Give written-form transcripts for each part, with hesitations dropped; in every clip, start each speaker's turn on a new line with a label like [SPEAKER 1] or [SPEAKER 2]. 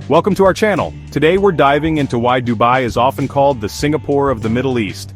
[SPEAKER 1] Welcome to our channel. Today we're diving into why Dubai is often called the Singapore of the Middle East.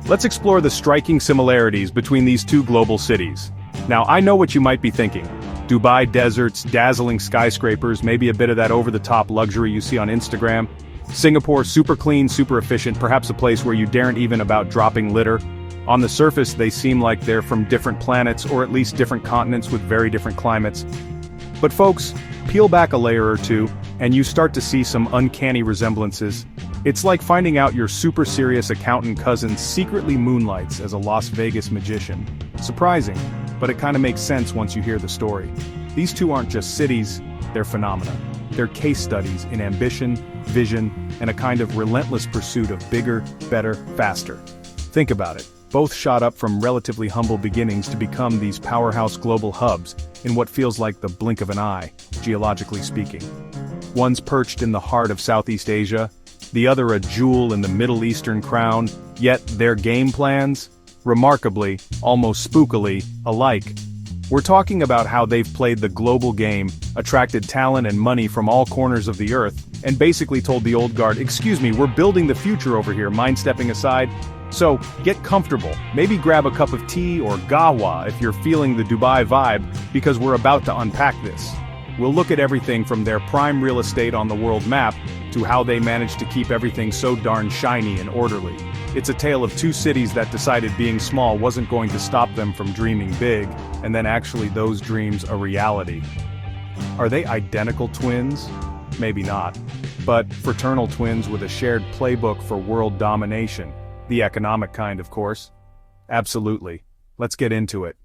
[SPEAKER 1] Let's explore the striking similarities between these two global cities. Now, I know what you might be thinking. Dubai deserts, dazzling skyscrapers, maybe a bit of that over-the-top luxury you see on Instagram. Singapore, super clean, super efficient, perhaps a place where you daren't even about dropping litter. On the surface, they seem like they're from different planets, or at least different continents with very different climates. But folks, peel back a layer or two, and you start to see some uncanny resemblances. It's like finding out your super serious accountant cousin secretly moonlights as a Las Vegas magician. Surprising, but it kinda makes sense once you hear the story. These two aren't just cities, they're phenomena. They're case studies in ambition, vision, and a kind of relentless pursuit of bigger, better, faster. Think about it. Both shot up from relatively humble beginnings to become these powerhouse global hubs in what feels like the blink of an eye, geologically speaking. One's perched in the heart of Southeast Asia, the other a jewel in the Middle Eastern crown, yet their game plans, remarkably, almost spookily, alike. We're talking about how they've played the global game, attracted talent and money from all corners of the earth, and basically told the old guard, "Excuse me, we're building the future over here, mind stepping aside?" So, get comfortable, maybe grab a cup of tea or gawa if you're feeling the Dubai vibe, because we're about to unpack this. We'll look at everything from their prime real estate on the world map, to how they managed to keep everything so darn shiny and orderly. It's a tale of two cities that decided being small wasn't going to stop them from dreaming big, and then actually those dreams a reality. Are they identical twins? Maybe not. But fraternal twins with a shared playbook for world domination. The economic kind, of course. Absolutely. Let's get into it.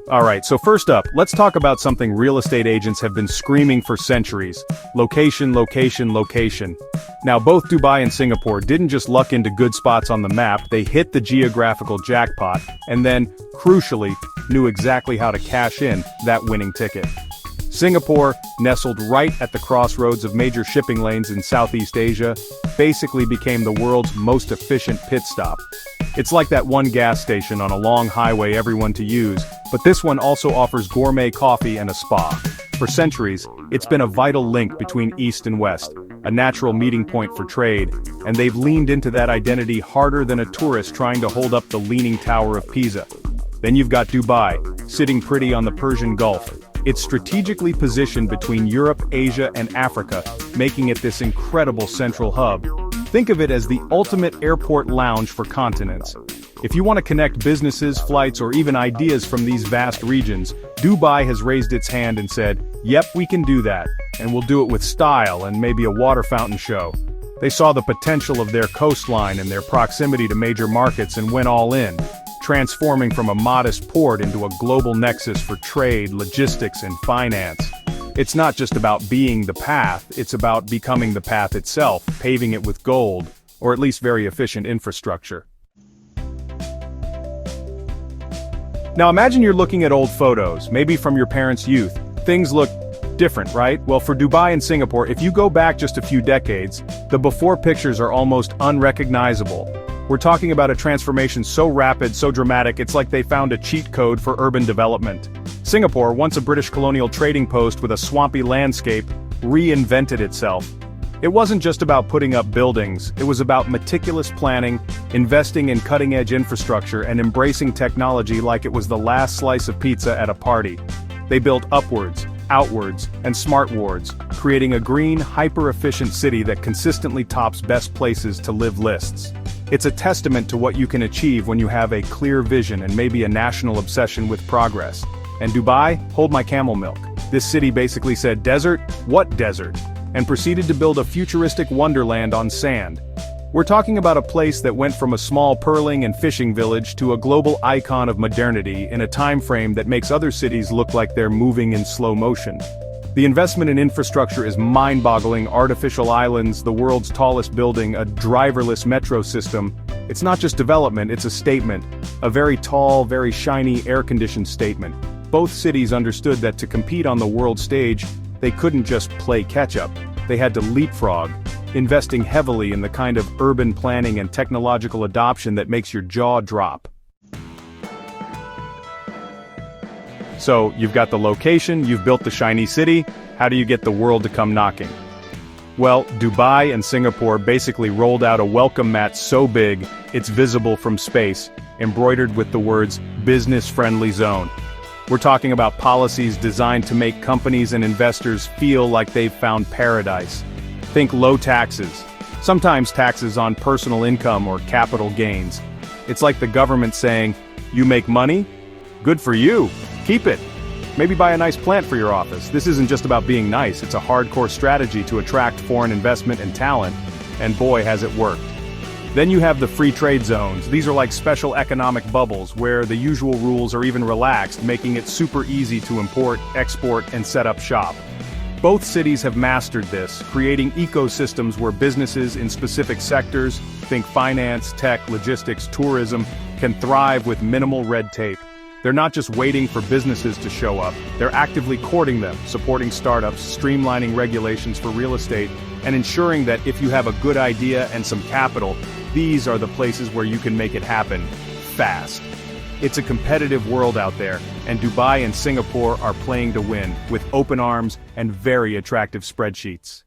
[SPEAKER 1] Alright, so first up, let's talk about something real estate agents have been screaming for centuries. Location, location, location. Now, both Dubai and Singapore didn't just luck into good spots on the map, they hit the geographical jackpot, and then, crucially, knew exactly how to cash in that winning ticket. Singapore, nestled right at the crossroads of major shipping lanes in Southeast Asia, basically became the world's most efficient pit stop. It's like that one gas station on a long highway everyone to use, but this one also offers gourmet coffee and a spa. For centuries, it's been a vital link between East and West, a natural meeting point for trade, and they've leaned into that identity harder than a tourist trying to hold up the Leaning Tower of Pisa. Then you've got Dubai, sitting pretty on the Persian Gulf. It's strategically positioned between Europe, Asia, and Africa, making it this incredible central hub. Think of it as the ultimate airport lounge for continents. If you want to connect businesses, flights, or even ideas from these vast regions, Dubai has raised its hand and said, "Yep, we can do that, and we'll do it with style and maybe a water fountain show." They saw the potential of their coastline and their proximity to major markets and went all in, transforming from a modest port into a global nexus for trade, logistics, and finance. It's not just about being the path, it's about becoming the path itself, paving it with gold, or at least very efficient infrastructure. Now imagine you're looking at old photos, maybe from your parents' youth. Things look different, right? Well, for Dubai and Singapore, if you go back just a few decades, the before pictures are almost unrecognizable. We're talking about a transformation so rapid, so dramatic, it's like they found a cheat code for urban development. Singapore, once a British colonial trading post with a swampy landscape, reinvented itself. It wasn't just about putting up buildings, it was about meticulous planning, investing in cutting-edge infrastructure, and embracing technology like it was the last slice of pizza at a party. They built upwards, outwards, and smart wards, creating a green, hyper-efficient city that consistently tops best places to live lists. It's a testament to what you can achieve when you have a clear vision and maybe a national obsession with progress. And Dubai, hold my camel milk. This city basically said, "Desert? What desert?" and proceeded to build a futuristic wonderland on sand. We're talking about a place that went from a small pearling and fishing village to a global icon of modernity in a time frame that makes other cities look like they're moving in slow motion. The investment in infrastructure is mind-boggling: artificial islands, the world's tallest building, a driverless metro system. It's not just development, it's a statement. A very tall, very shiny, air-conditioned statement. Both cities understood that to compete on the world stage, they couldn't just play catch-up. They had to leapfrog, investing heavily in the kind of urban planning and technological adoption that makes your jaw drop. So, you've got the location, you've built the shiny city, how do you get the world to come knocking? Well, Dubai and Singapore basically rolled out a welcome mat so big, it's visible from space, embroidered with the words, business-friendly zone. We're talking about policies designed to make companies and investors feel like they've found paradise. Think low taxes, sometimes taxes on personal income or capital gains. It's like the government saying, you make money? Good for you, keep it. Maybe buy a nice plant for your office. This isn't just about being nice, it's a hardcore strategy to attract foreign investment and talent, and boy has it worked. Then you have the free trade zones. These are like special economic bubbles where the usual rules are even relaxed, making it super easy to import, export, and set up shop. Both cities have mastered this, creating ecosystems where businesses in specific sectors, think finance, tech, logistics, tourism, can thrive with minimal red tape. They're not just waiting for businesses to show up, they're actively courting them, supporting startups, streamlining regulations for real estate, and ensuring that if you have a good idea and some capital, these are the places where you can make it happen, fast. It's a competitive world out there, and Dubai and Singapore are playing to win, with open arms and very attractive spreadsheets.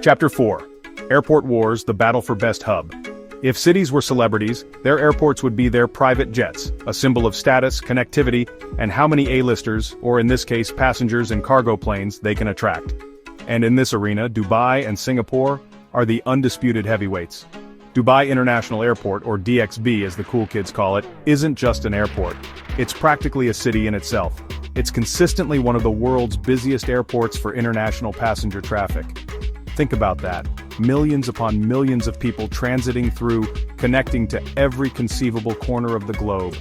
[SPEAKER 1] Chapter 4. Airport Wars, the Battle for Best Hub. If cities were celebrities, their airports would be their private jets, a symbol of status, connectivity, and how many A-listers, or in this case passengers and cargo planes, they can attract. And in this arena, Dubai and Singapore are the undisputed heavyweights. Dubai International Airport, or DXB as the cool kids call it, isn't just an airport. It's practically a city in itself. It's consistently one of the world's busiest airports for international passenger traffic. Think about that. Millions upon millions of people transiting through, connecting to every conceivable corner of the globe.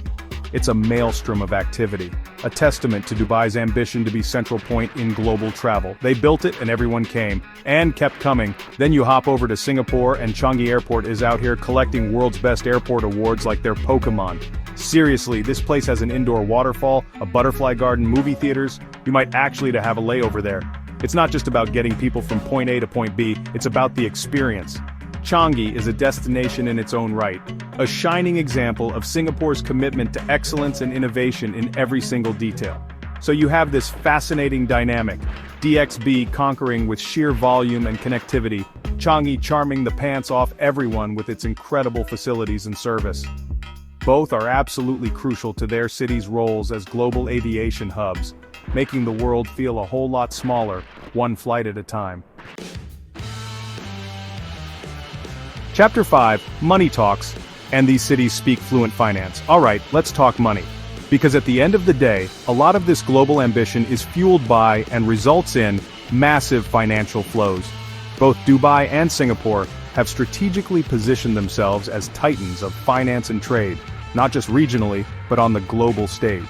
[SPEAKER 1] It's a maelstrom of activity, a testament to Dubai's ambition to be central point in global travel. They built it and everyone came, and kept coming. Then you hop over to Singapore and Changi Airport is out here collecting world's best airport awards like they're Pokemon. Seriously, this place has an indoor waterfall, a butterfly garden, movie theaters. You might actually have a layover there. It's not just about getting people from point A to point B, it's about the experience. Changi is a destination in its own right, a shining example of Singapore's commitment to excellence and innovation in every single detail. So you have this fascinating dynamic, DXB conquering with sheer volume and connectivity, Changi charming the pants off everyone with its incredible facilities and service. Both are absolutely crucial to their cities' roles as global aviation hubs, making the world feel a whole lot smaller, one flight at a time. Chapter 5, Money Talks, and these cities speak fluent finance. Alright, let's talk money. Because at the end of the day, a lot of this global ambition is fueled by and results in massive financial flows. Both Dubai and Singapore have strategically positioned themselves as titans of finance and trade, not just regionally, but on the global stage.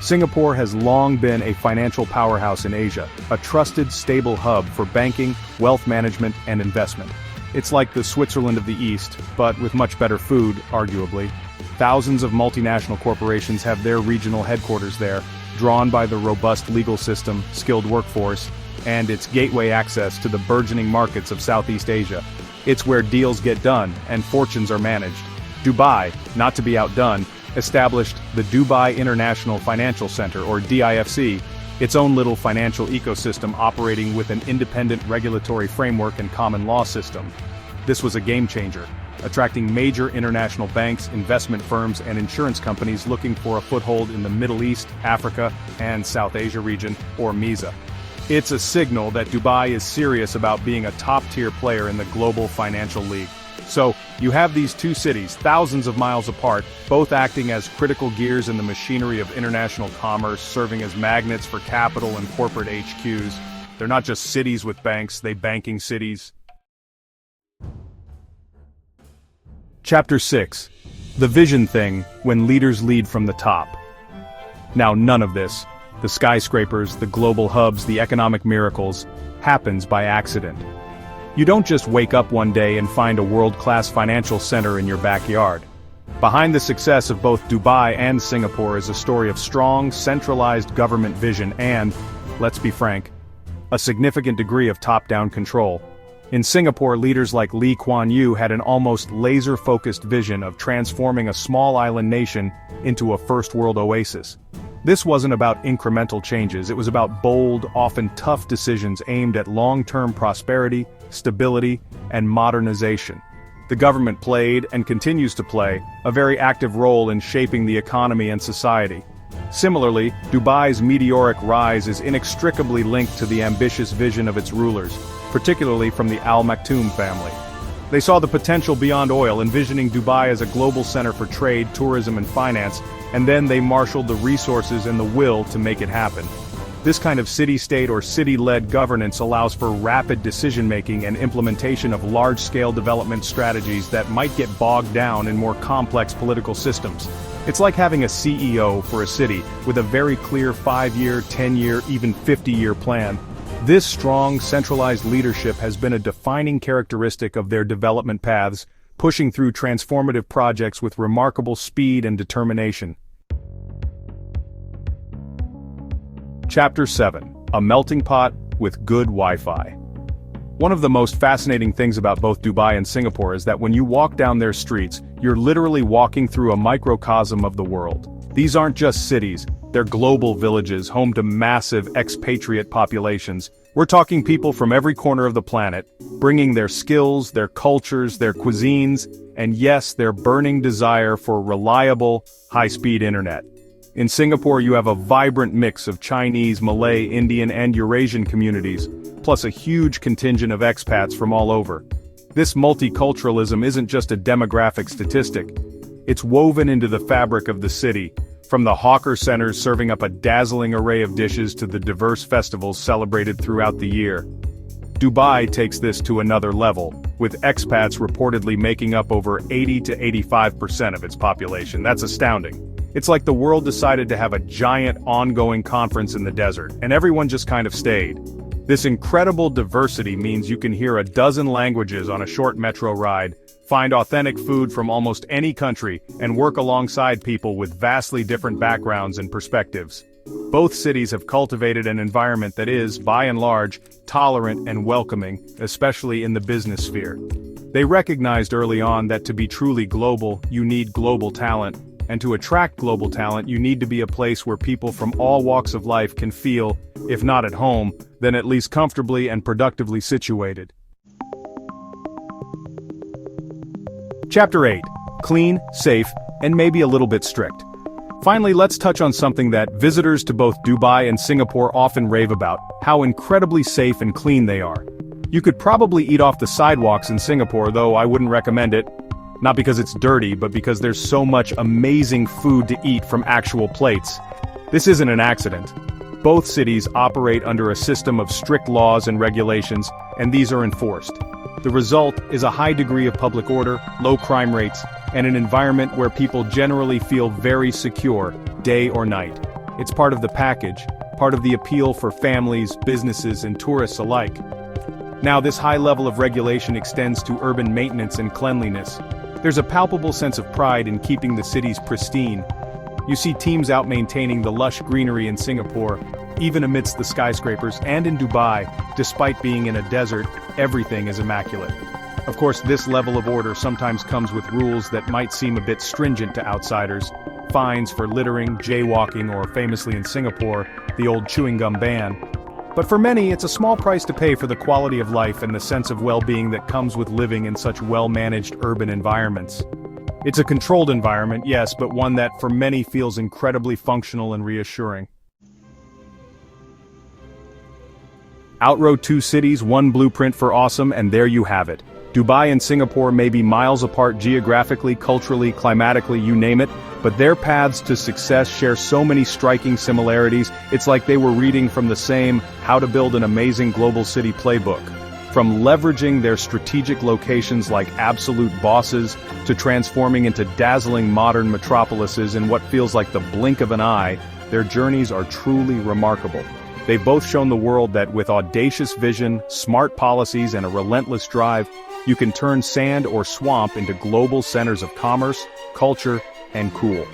[SPEAKER 1] Singapore has long been a financial powerhouse in Asia, a trusted, stable hub for banking, wealth management, and investment. It's like the Switzerland of the East, but with much better food, arguably. Thousands of multinational corporations have their regional headquarters there, drawn by the robust legal system, skilled workforce, and its gateway access to the burgeoning markets of Southeast Asia. It's where deals get done, and fortunes are managed. Dubai, not to be outdone, established the Dubai International Financial Center, or DIFC, its own little financial ecosystem operating with an independent regulatory framework and common law system. This was a game changer, attracting major international banks, investment firms, and insurance companies looking for a foothold in the Middle East, Africa, and South Asia region, or MESA. It's a signal that Dubai is serious about being a top-tier player in the global financial league. So, you have these two cities, thousands of miles apart, both acting as critical gears in the machinery of international commerce, serving as magnets for capital and corporate HQs. They're not just cities with banks, they're banking cities. Chapter 6. The Vision Thing, when leaders lead from the top. Now none of this, the skyscrapers, the global hubs, the economic miracles, happens by accident. You don't just wake up one day and find a world-class financial center in your backyard. Behind the success of both Dubai and Singapore is a story of strong, centralized government vision and, let's be frank, a significant degree of top-down control. In Singapore, leaders like Lee Kuan Yew had an almost laser-focused vision of transforming a small island nation into a first-world oasis. This wasn't about incremental changes, it was about bold, often tough decisions aimed at long-term prosperity, stability, and modernization. The government played, and continues to play, a very active role in shaping the economy and society. Similarly, Dubai's meteoric rise is inextricably linked to the ambitious vision of its rulers, particularly from the Al Maktoum family. They saw the potential beyond oil, envisioning Dubai as a global center for trade, tourism, and finance, and then they marshaled the resources and the will to make it happen. This kind of city-state or city-led governance allows for rapid decision-making and implementation of large-scale development strategies that might get bogged down in more complex political systems. It's like having a CEO for a city with a very clear 5-year, 10-year, even 50-year plan. This strong, centralized leadership has been a defining characteristic of their development paths, pushing through transformative projects with remarkable speed and determination. Chapter 7. A melting pot with good Wi-Fi. One of the most fascinating things about both Dubai and Singapore is that when you walk down their streets, you're literally walking through a microcosm of the world. These aren't just cities, they're global villages home to massive expatriate populations. We're talking people from every corner of the planet, bringing their skills, their cultures, their cuisines, and yes, their burning desire for reliable, high-speed internet. In Singapore, you have a vibrant mix of Chinese, Malay, Indian, and Eurasian communities, plus a huge contingent of expats from all over. This multiculturalism isn't just a demographic statistic. It's woven into the fabric of the city, from the hawker centers serving up a dazzling array of dishes to the diverse festivals celebrated throughout the year. Dubai takes this to another level, with expats reportedly making up over 80 to 85% of its population. That's astounding. It's like the world decided to have a giant ongoing conference in the desert, and everyone just kind of stayed. This incredible diversity means you can hear a dozen languages on a short metro ride, find authentic food from almost any country, and work alongside people with vastly different backgrounds and perspectives. Both cities have cultivated an environment that is, by and large, tolerant and welcoming, especially in the business sphere. They recognized early on that to be truly global, you need global talent. And to attract global talent, you need to be a place where people from all walks of life can feel, if not at home, then at least comfortably and productively situated. Chapter 8. Clean, safe, and maybe a little bit strict. Finally, let's touch on something that visitors to both Dubai and Singapore often rave about: how incredibly safe and clean they are. You could probably eat off the sidewalks in Singapore, though I wouldn't recommend it. Not because it's dirty, but because there's so much amazing food to eat from actual plates. This isn't an accident. Both cities operate under a system of strict laws and regulations, and these are enforced. The result is a high degree of public order, low crime rates, and an environment where people generally feel very secure, day or night. It's part of the package, part of the appeal for families, businesses, and tourists alike. Now, this high level of regulation extends to urban maintenance and cleanliness. There's a palpable sense of pride in keeping the cities pristine. You see teams out maintaining the lush greenery in Singapore, even amidst the skyscrapers, and in Dubai, despite being in a desert, everything is immaculate. Of course, this level of order sometimes comes with rules that might seem a bit stringent to outsiders: fines for littering, jaywalking, or famously in Singapore, the old chewing gum ban. But for many, it's a small price to pay for the quality of life and the sense of well-being that comes with living in such well-managed urban environments. It's a controlled environment, yes, but one that for many feels incredibly functional and reassuring. Outrow two cities, one blueprint for awesome, and there you have it. Dubai and Singapore may be miles apart geographically, culturally, climatically, you name it, but their paths to success share so many striking similarities. It's like they were reading from the same How to Build an Amazing Global City playbook. From leveraging their strategic locations like absolute bosses, to transforming into dazzling modern metropolises in what feels like the blink of an eye, their journeys are truly remarkable. They've both shown the world that with audacious vision, smart policies, and a relentless drive, you can turn sand or swamp into global centers of commerce, culture, and cool.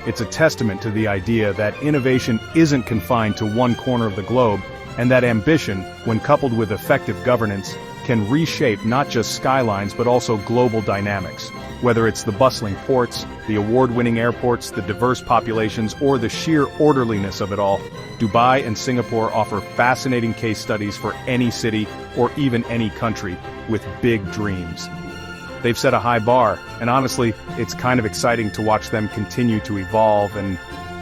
[SPEAKER 1] It's a testament to the idea that innovation isn't confined to one corner of the globe, and that ambition, when coupled with effective governance, can reshape not just skylines but also global dynamics. Whether it's the bustling ports, the award-winning airports, the diverse populations, or the sheer orderliness of it all, Dubai and Singapore offer fascinating case studies for any city or even any country with big dreams. They've set a high bar, and honestly, it's kind of exciting to watch them continue to evolve and,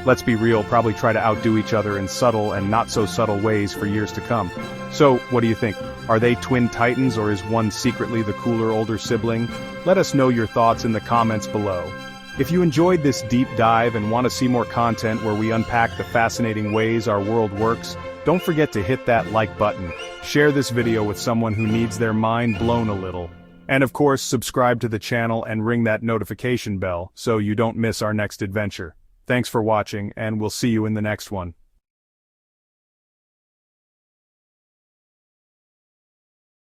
[SPEAKER 1] let's be real, probably try to outdo each other in subtle and not so subtle ways for years to come. So, what do you think? Are they twin titans, or is one secretly the cooler older sibling? Let us know your thoughts in the comments below. If you enjoyed this deep dive and want to see more content where we unpack the fascinating ways our world works, don't forget to hit that like button, share this video with someone who needs their mind blown a little, and of course subscribe to the channel and ring that notification bell so you don't miss our next adventure. Thanks for watching, and we'll see you in the next one.